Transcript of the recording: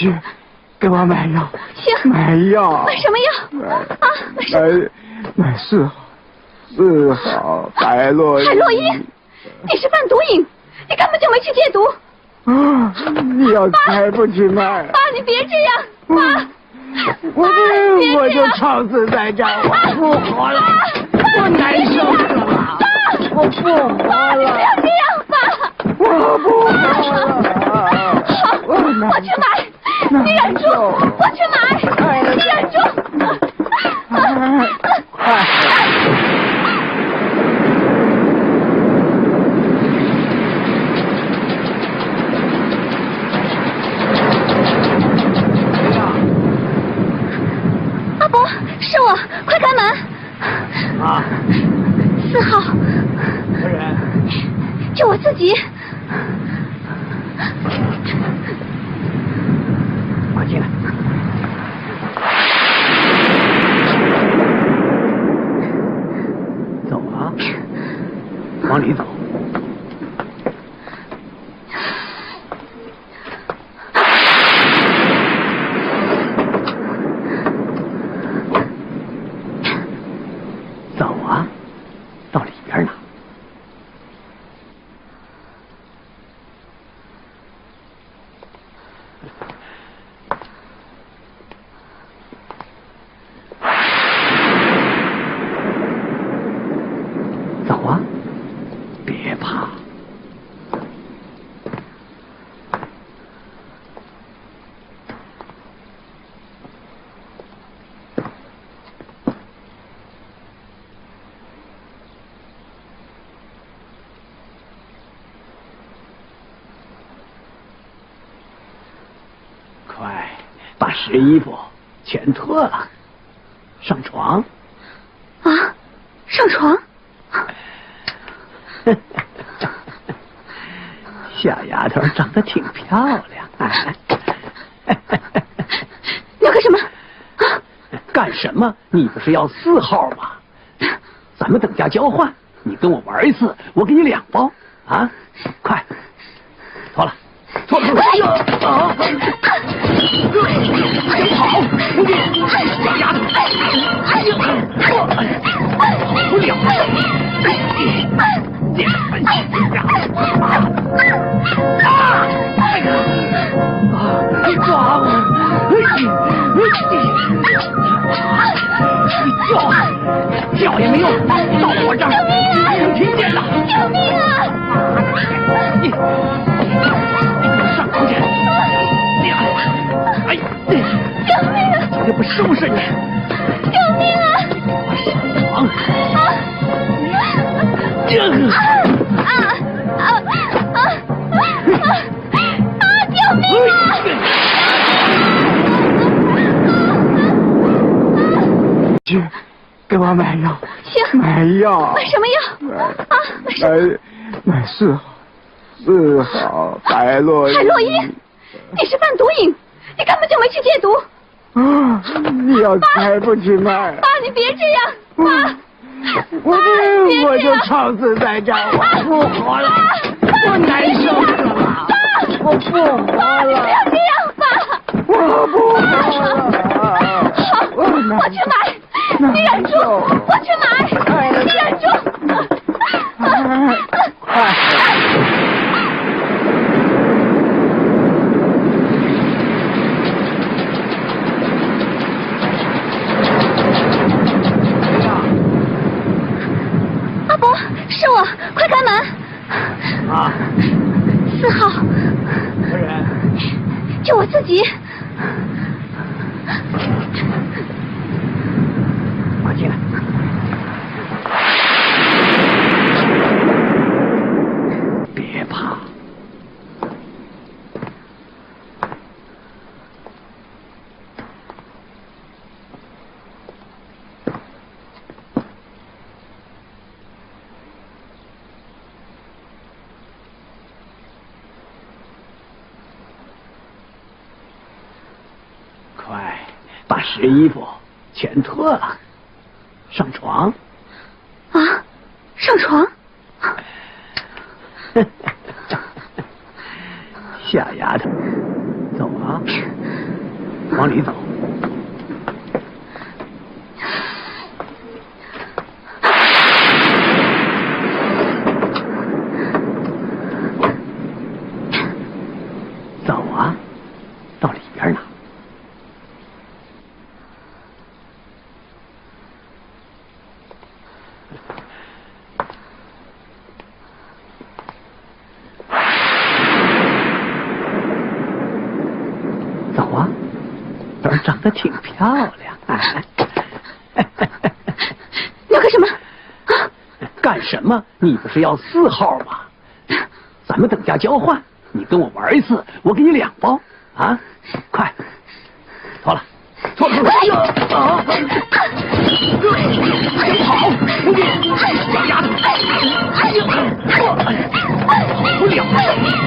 去，给我买药。行。买药。买什么药？啊，买什么？买4号海洛因。海洛因？你是贩毒瘾，你根本就没去戒毒。啊！你要才不去卖。爸，你别这样，爸。我就吵死在这儿，我不活了，我难受死了，我不活了。你不要这样，爸。我不活了。好，我去买，你忍住，我去买，你忍住。阿伯，是我，快开门。啊4号。什么人？就我自己。快进来。走啊，往里走。走啊，到里边拿。走啊，别怕。快，把湿衣服全脱了，上床。啊，上床？小丫头长得挺漂亮。你要干什么？啊？干什么？你不是要4号吗？咱们等价交换，你跟我玩一次，我给你2包啊！快，脱了，脱了！啊！好，小丫头，不了。你抓我！你叫也没用，到我这儿没人听见的。救命啊！你上床去！哎，救命啊！今天不收拾你！救命啊！上床！这个！救命啊！去，给我买药。行。买药。买什么药？啊，买什么？买4号海洛因。海洛因？你是贩毒瘾，你根本就没去戒毒。啊！你要才不去卖。爸，你别这样，爸。我就吵死在这儿，我不活了，我难受死了，我不活了。你不要这样，爸。我不活了。好，我去买，你忍住，我去买，你忍住。阿伯，是我，快开门。啊4号。什么人？就我自己。快进来。别怕。快，把湿衣服全脱了，上床。啊，上床？小丫头，走啊！啊，往里走。走啊，到里边拿。走啊，这儿长得挺漂亮。你要干什么？干什么？你不是要4号吗？咱们等价交换，你跟我玩一次，我给你2包啊！快，脱了，脱了！哎呦啊！跑！咬牙！哎呦！我了！